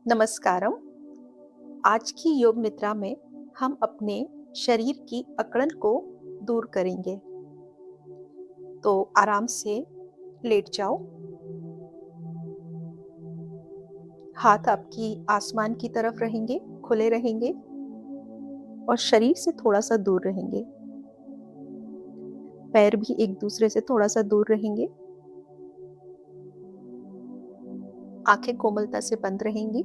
नमस्कारम। आज की योग निद्रा में हम अपने शरीर की अकड़न को दूर करेंगे। तो आराम से लेट जाओ। हाथ आपकी आसमान की तरफ रहेंगे, खुले रहेंगे और शरीर से थोड़ा सा दूर रहेंगे। पैर भी एक दूसरे से थोड़ा सा दूर रहेंगे। आंखें कोमलता से बंद रहेंगी।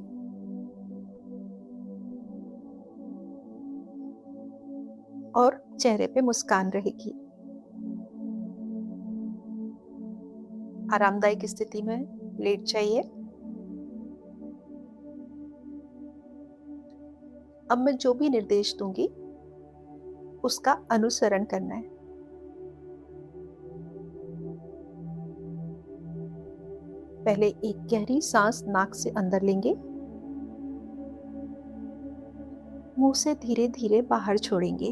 और चेहरे पे मुस्कान रहेगी। आरामदायक स्थिति में लेट जाइए। अब मैं जो भी निर्देश दूंगी उसका अनुसरण करना है। पहले एक गहरी सांस नाक से अंदर लेंगे, मुंह से धीरे धीरे बाहर छोड़ेंगे।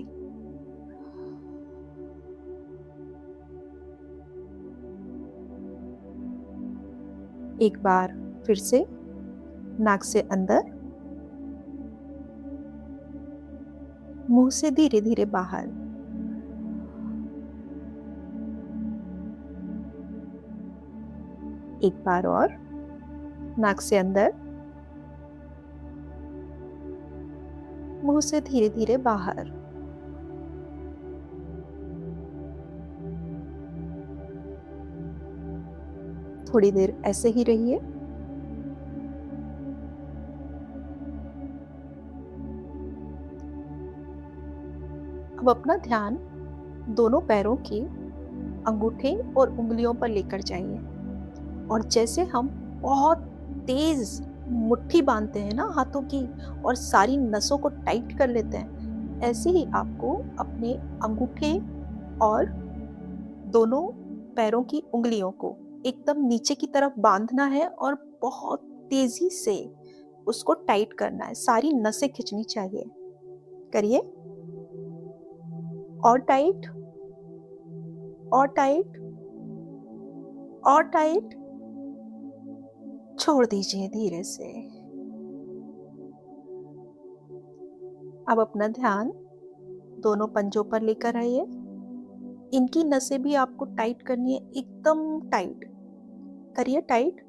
एक बार फिर से नाक से अंदर, मुंह से धीरे धीरे बाहर। एक बार और नाक से अंदर, मुंह से धीरे धीरे बाहर। थोड़ी देर ऐसे ही रहिए। अब अपना ध्यान दोनों पैरों के अंगूठे और उंगलियों पर लेकर जाइए। और जैसे हम बहुत तेज मुट्ठी बांधते हैं ना हाथों की और सारी नसों को टाइट कर लेते हैं, ऐसे ही आपको अपने अंगूठे और दोनों पैरों की उंगलियों को एकदम नीचे की तरफ बांधना है और बहुत तेजी से उसको टाइट करना है। सारी नसें खिंचनी चाहिए। करिए। और टाइट, और टाइट, और टाइट। छोड़ दीजिए धीरे से। अब अपना ध्यान दोनों पंजों पर लेकर आइए। इनकी नसें भी आपको टाइट करनी है, एकदम टाइट। करिए टाइट।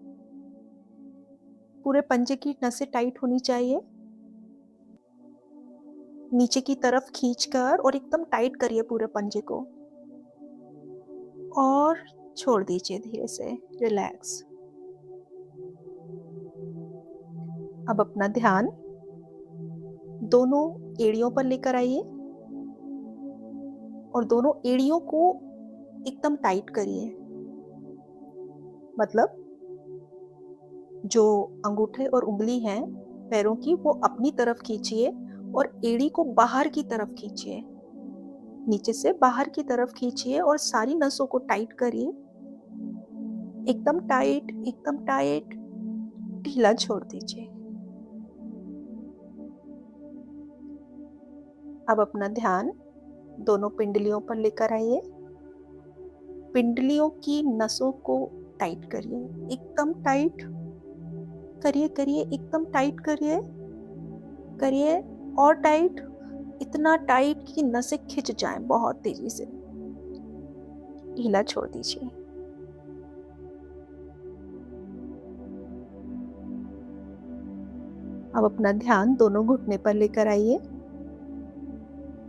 पूरे पंजे की नसें टाइट होनी चाहिए। नीचे की तरफ खींचकर और एकदम टाइट करिए पूरे पंजे को। और छोड़ दीजिए धीरे से। रिलैक्स। अब अपना ध्यान दोनों एड़ियों पर लेकर आइए और दोनों एड़ियों को एकदम टाइट करिए। मतलब जो अंगूठे और उंगली हैं पैरों की, वो अपनी तरफ खींचिए और एड़ी को बाहर की तरफ खींचिए। नीचे से बाहर की तरफ खींचिए और सारी नसों को टाइट करिए। एकदम टाइट, एकदम टाइट। ढीला छोड़ दीजिए। अब अपना ध्यान दोनों पिंडलियों पर लेकर आइए। पिंडलियों की नसों को टाइट करिए, एकदम टाइट। करिए करिए, एकदम टाइट करिए। करिए और टाइट। इतना टाइट कि नसें खिंच जाएं बहुत तेजी से। ढीला छोड़ दीजिए। अब अपना ध्यान दोनों घुटने पर लेकर आइए।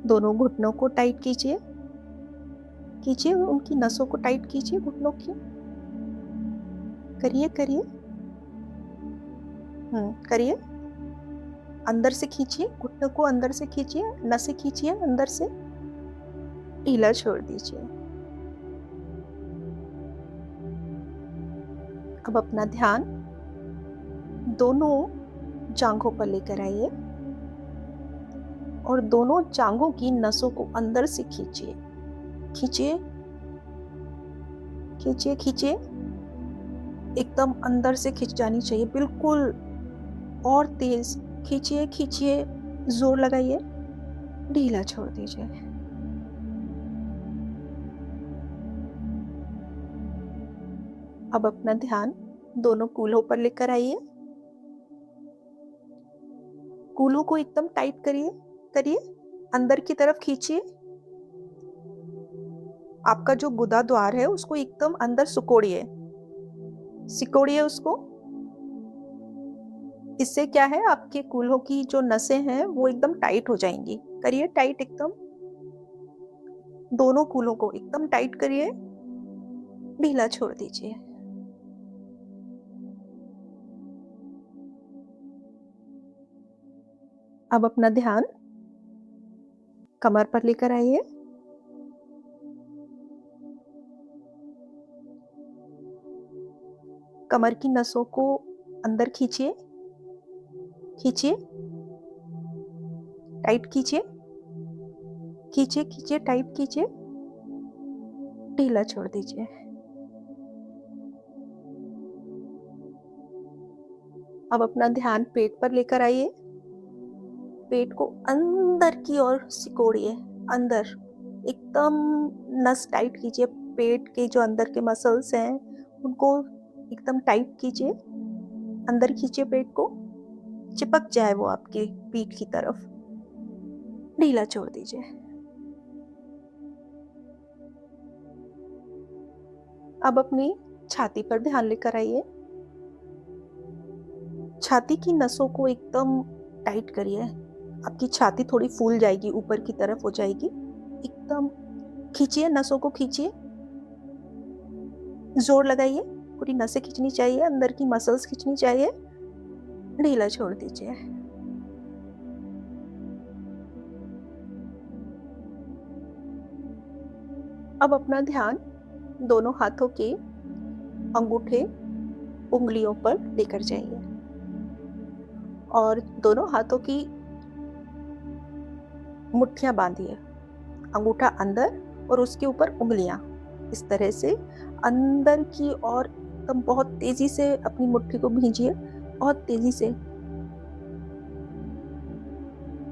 दोनों घुटनों को टाइट कीजिए। कीजिए, उनकी नसों को टाइट कीजिए घुटनों की। करिए करिए। करिए। अंदर से खींचिए, घुटनों को अंदर से खींचिए, नसें खींचिए अंदर से। ढीला छोड़ दीजिए। अब अपना ध्यान दोनों जांघों पर लेकर आइए और दोनों जांघों की नसों को अंदर से खींचिए। खींचिए खींचिए खींचिए। एकदम अंदर से खिंच जानी चाहिए, बिल्कुल। और तेज खींचिए खींचिए, जोर लगाइए। ढीला छोड़ दीजिए। अब अपना ध्यान दोनों कूल्हों पर लेकर आइए। कूल्हों को एकदम टाइट करिए, करिए, अंदर की तरफ खींचिए। आपका जो गुदा द्वार है उसको एकदम अंदर सिकोड़िए, सिकोड़िए उसको। इससे क्या है, आपके कूल्हों की जो नसें हैं वो एकदम टाइट हो जाएंगी। करिए टाइट एकदम, दोनों कूल्हों को एकदम टाइट करिए, ढीला छोड़ दीजिए। अब अपना ध्यान कमर पर लेकर आइए। कमर की नसों को अंदर खींचिए, खींचिए, टाइट कीजिए, खींचिए, खींचिए, टाइट कीजिए, ढीला छोड़ दीजिए। अब अपना ध्यान पेट पर लेकर आइए। पेट को अंदर की ओर सिकोड़िए, अंदर एकदम नस टाइट कीजिए। पेट के जो अंदर के मसल्स हैं उनको एकदम टाइट कीजिए, अंदर खींचिए पेट को, चिपक जाए वो आपकी पीठ की तरफ, ढीला छोड़ दीजिए। अब अपनी छाती पर ध्यान लेकर आइए। छाती की नसों को एकदम टाइट करिए। आपकी छाती थोड़ी फूल जाएगी, ऊपर की तरफ हो जाएगी। एकदम खींचिए, नसों को खींचिए, जोर लगाइए, पूरी नसें खींचनी चाहिए, अंदर की मसल्स खींचनी चाहिए, ढीला छोड़ दीजिए। अब अपना ध्यान दोनों हाथों के अंगूठे उंगलियों पर लेकर जाइए और दोनों हाथों की मुट्ठियां बांधिए, अंगूठा अंदर और उसके ऊपर उंगलियां, इस तरह से अंदर की ओर एकदम बहुत तेजी से अपनी मुट्ठी को भींजिए, बहुत तेजी से,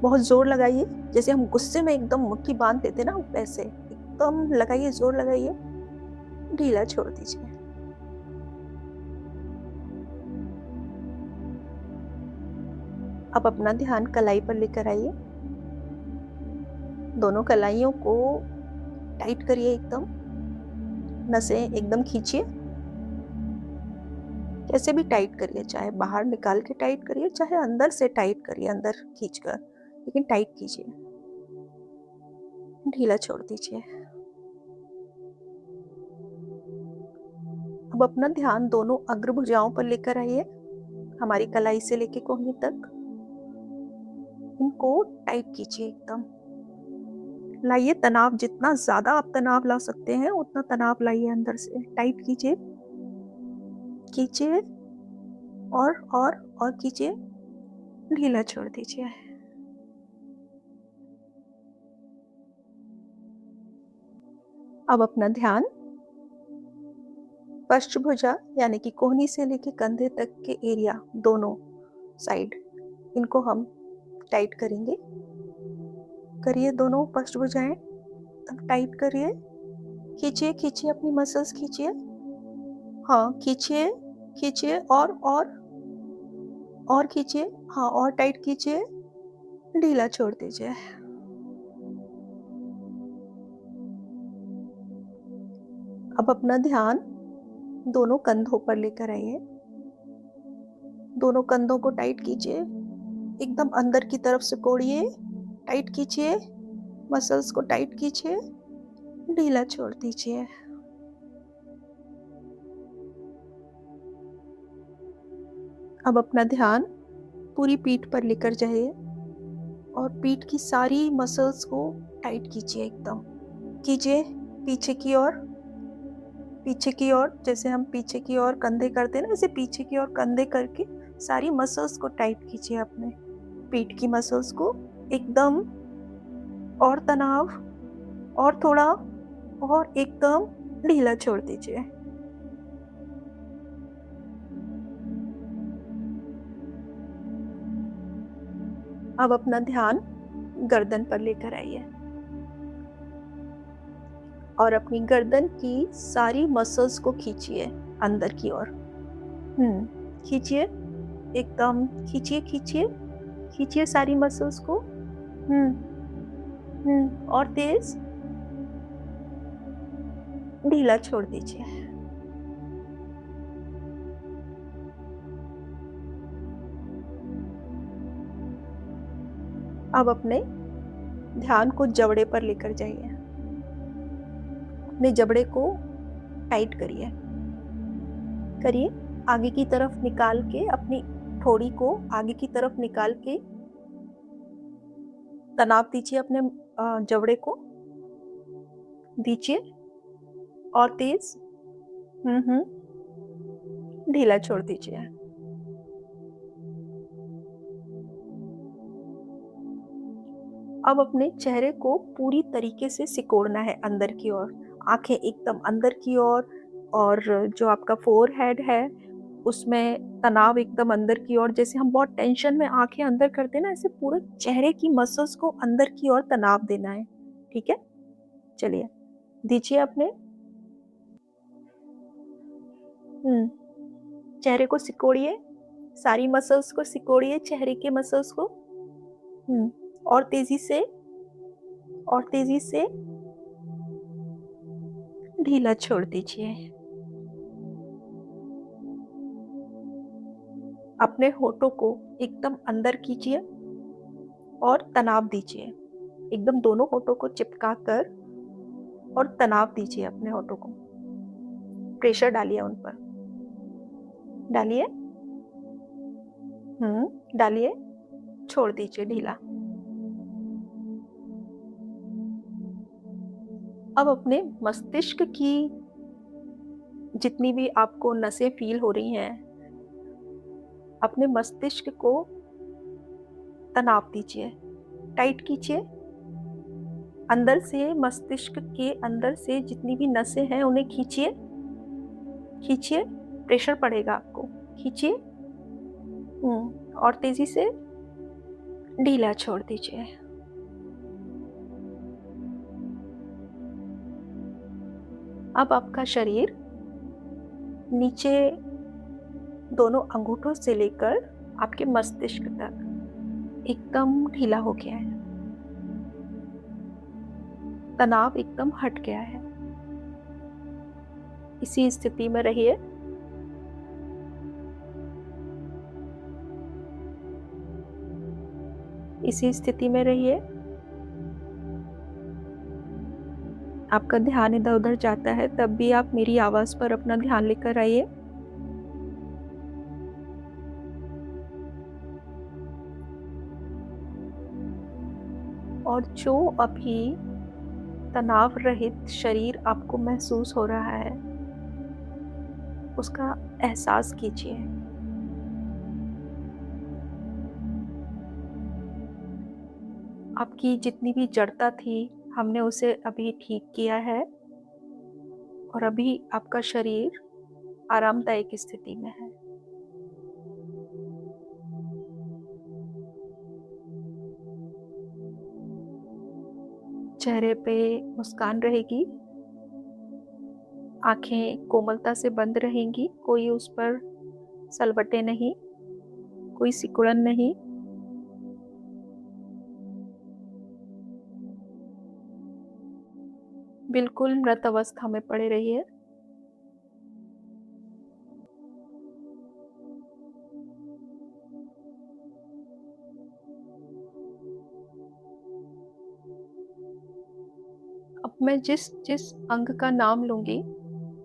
बहुत जोर लगाइए। जैसे हम गुस्से में एकदम मुट्ठी बांध देते ना, वैसे एकदम लगाइए, जोर लगाइए, ढीला छोड़ दीजिए। अब अपना ध्यान कलाई पर लेकर आइए। दोनों कलाइयों को टाइट करिए एकदम, नसें एकदम खींचिए, कैसे भी टाइट करिए, चाहे बाहर निकाल के टाइट करिए, चाहे अंदर से टाइट करिए, अंदर खींचकर, लेकिन टाइट कीजिए, ढीला छोड़ दीजिए। अब अपना ध्यान दोनों अग्रभुजाओं पर लेकर आइए, हमारी कलाई से लेके कोहनी तक। इनको टाइट कीजिए एकदम, लाइए तनाव, जितना ज्यादा आप तनाव ला सकते हैं उतना तनाव लाइए, अंदर से टाइट कीजिए, खींचिए और कीजिए, ढीला छोड़ दीजिए। अब अपना ध्यान पश्चभुजा यानी कि कोहनी से लेके कंधे तक के एरिया, दोनों साइड, इनको हम टाइट करेंगे। करिए दोनों पश्चभुजाएं टाइट करिए, खींचिए, खींचिए, अपनी मसल्स खींचिए, हाँ खींचिए, खींचिए और खींचिए, हाँ और टाइट कीजिए, ढीला छोड़ दीजिए। अब अपना ध्यान दोनों कंधों पर लेकर आइए। दोनों कंधों को टाइट कीजिए, एकदम अंदर की तरफ सिकोड़िए, टाइट कीजिए, मसल्स को टाइट कीजिए, ढीला छोड़ दीजिए। अब अपना ध्यान पूरी पीठ पर लेकर जाइए और पीठ की सारी मसल्स को टाइट कीजिए, एकदम कीजिए, पीछे की ओर, पीछे की ओर, जैसे हम पीछे की ओर कंधे करते हैं ना, वैसे पीछे की ओर कंधे करके सारी मसल्स को टाइट कीजिए, अपने पीठ की मसल्स को एकदम, और तनाव, और थोड़ा, और एकदम ढीला छोड़ दीजिए। अब अपना ध्यान गर्दन पर लेकर आइए और अपनी गर्दन की सारी मसल्स को खींचिए अंदर की ओर, खींचिए, एकदम खींचिए, खींचिए, खींचिए सारी मसल्स को। और तेज, ढीला छोड़ दीजिए। अब अपने ध्यान को जबड़े पर लेकर जाइए। अपने जबड़े को टाइट करिए। करिए, आगे की तरफ निकाल के अपनी ठोड़ी को आगे की तरफ निकाल के तनाव दीजिए अपने जबड़े को। दीजिए और तेज। ढीला छोड़ दीजिए। अब अपने चेहरे को पूरी तरीके से सिकोड़ना है अंदर की ओर। आंखें एकदम अंदर की ओर, और जो आपका फोरहेड है उसमें तनाव एकदम अंदर की ओर। जैसे हम बहुत टेंशन में आंखें अंदर करते हैं ना, ऐसे पूरे चेहरे की मसल्स को अंदर की ओर तनाव देना है। ठीक है, चलिए दीजिए अपने। चेहरे को सिकोड़िए, सारी मसल्स को सिकोड़िए, चेहरे के मसल्स को। और तेजी से, और तेजी से ढीला छोड़ दीजिए। अपने होठों को एकदम अंदर कीजिए और तनाव दीजिए। एकदम दोनों होठों को चिपका कर और तनाव दीजिए अपने होठों को। प्रेशर डालिए उन पर। डालिए। डालिए, छोड़ दीजिए ढीला। अब अपने मस्तिष्क की जितनी भी आपको नसें फील हो रही हैं, अपने मस्तिष्क को तनाव दीजिए, टाइट कीजिए। अंदर से, मस्तिष्क के अंदर से जितनी भी नसें हैं उन्हें खींचिए। खींचिए, प्रेशर पड़ेगा आपको। खींचिए। और तेजी से ढीला छोड़ दीजिए। अब आपका शरीर नीचे दोनों अंगूठों से लेकर आपके मस्तिष्क तक एकदम ढीला हो गया है। तनाव एकदम हट गया है। इसी स्थिति में रहिए। इसी स्थिति में रहिए। आपका ध्यान इधर उधर जाता है तब भी आप मेरी आवाज पर अपना ध्यान लेकर आइए। और जो अभी तनाव रहित शरीर आपको महसूस हो रहा है, उसका एहसास कीजिए। आपकी जितनी भी जड़ता थी, हमने उसे अभी ठीक किया है और अभी आपका शरीर आरामदायक स्थिति में है। चेहरे पे मुस्कान रहेगी, आंखें कोमलता से बंद रहेंगी, कोई उस पर सलवटें नहीं, कोई सिकुड़न नहीं। बिल्कुल मृत अवस्था में पड़े रहिए। अब मैं जिस जिस अंग का नाम लूंगी,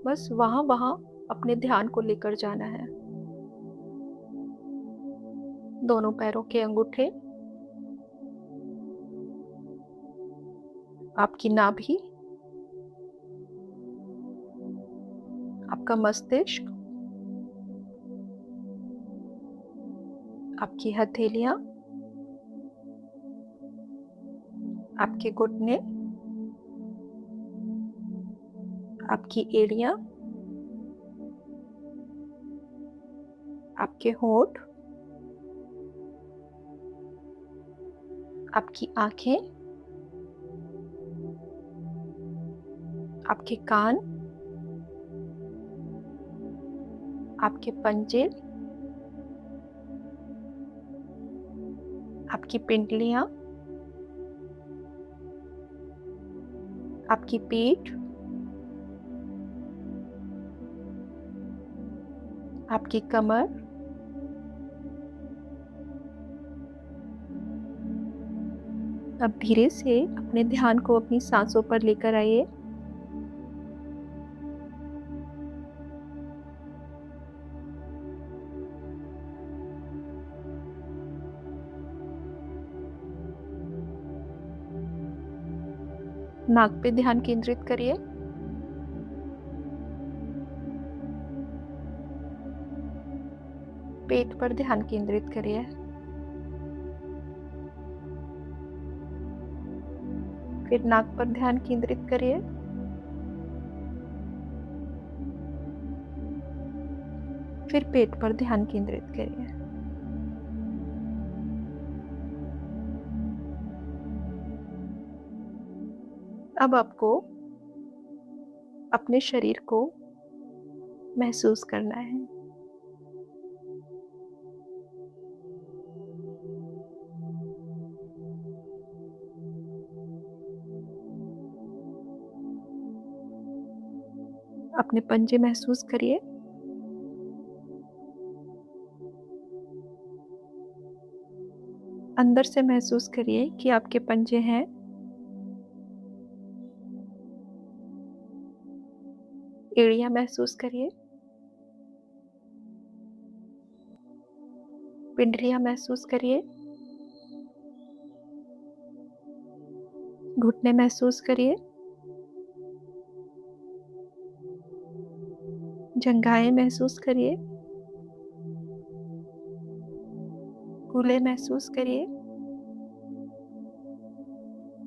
बस वहां वहां अपने ध्यान को लेकर जाना है। दोनों पैरों के अंगूठे, आपकी नाभि, आपका मस्तिष्क, आपकी हथेलियां, आपके घुटने, आपकी एड़ियां, आपके होंठ, आपकी आंखें, आपके कान, आपके पंजे, आपकी पिंडलियाँ, आपकी पीठ, आपकी कमर, अब धीरे से अपने ध्यान को अपनी सांसों पर लेकर आइए। नाक पे ध्यान केंद्रित करिए। पेट पर ध्यान केंद्रित करिए। फिर नाक पर ध्यान केंद्रित करिए। फिर पेट पर ध्यान केंद्रित करिए। अब आपको अपने शरीर को महसूस करना है। अपने पंजे महसूस करिए। अंदर से महसूस करिए कि आपके पंजे हैं। एड़ियाँ महसूस करिए। पिंडलियाँ महसूस करिए। घुटने महसूस करिए। जंघाएँ महसूस करिए। कूल्हे महसूस करिए।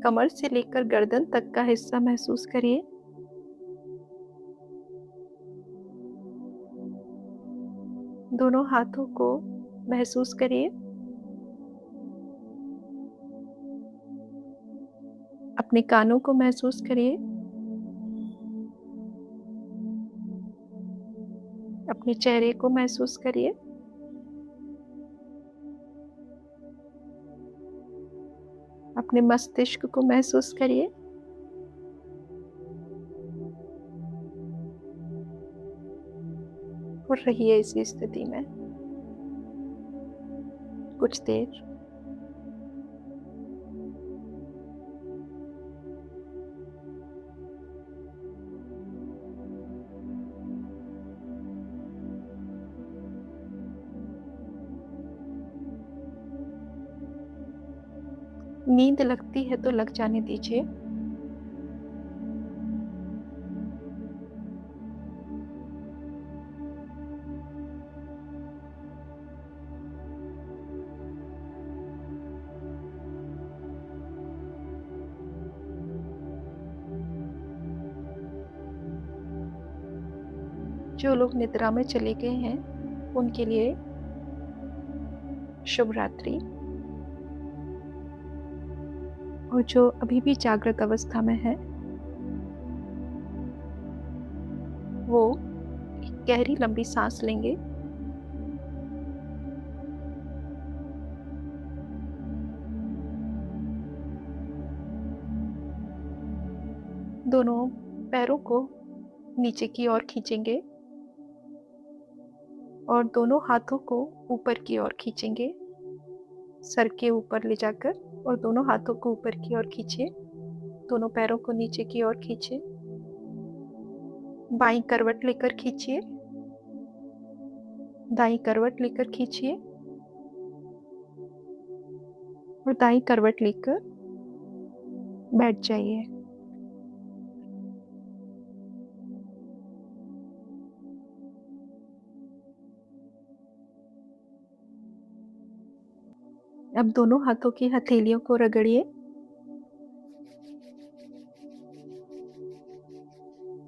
कमर से लेकर गर्दन तक का हिस्सा महसूस करिए। दोनों हाथों को महसूस करिए। अपने कानों को महसूस करिए। अपने चेहरे को महसूस करिए। अपने मस्तिष्क को महसूस करिए। और रहिए इसी स्थिति में कुछ देर। नींद लगती है तो लग जाने दीजिए। जो लोग निद्रा में चले गए हैं उनके लिए शुभ रात्रि। और जो अभी भी जागृत अवस्था में है वो एक गहरी लंबी सांस लेंगे। दोनों पैरों को नीचे की ओर खींचेंगे और दोनों हाथों को ऊपर की ओर खींचेंगे, सर के ऊपर ले जाकर। और दोनों हाथों को ऊपर की ओर खींचिए। दोनों पैरों को नीचे की ओर खींचिए। बाईं करवट लेकर खींचिए। दाईं करवट लेकर खींचिए। और दाईं करवट लेकर बैठ जाइए। अब दोनों हाथों की हथेलियों को रगड़िए।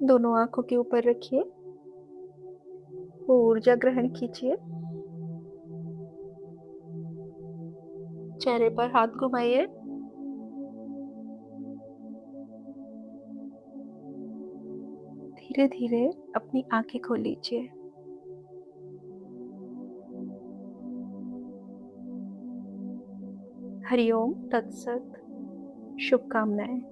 दोनों आंखों के ऊपर रखिए। ऊर्जा ग्रहण कीजिए। चेहरे पर हाथ घुमाइए। धीरे धीरे अपनी आंखें खोल लीजिए। हरिओम तत्सत। शुभकामनाएँ।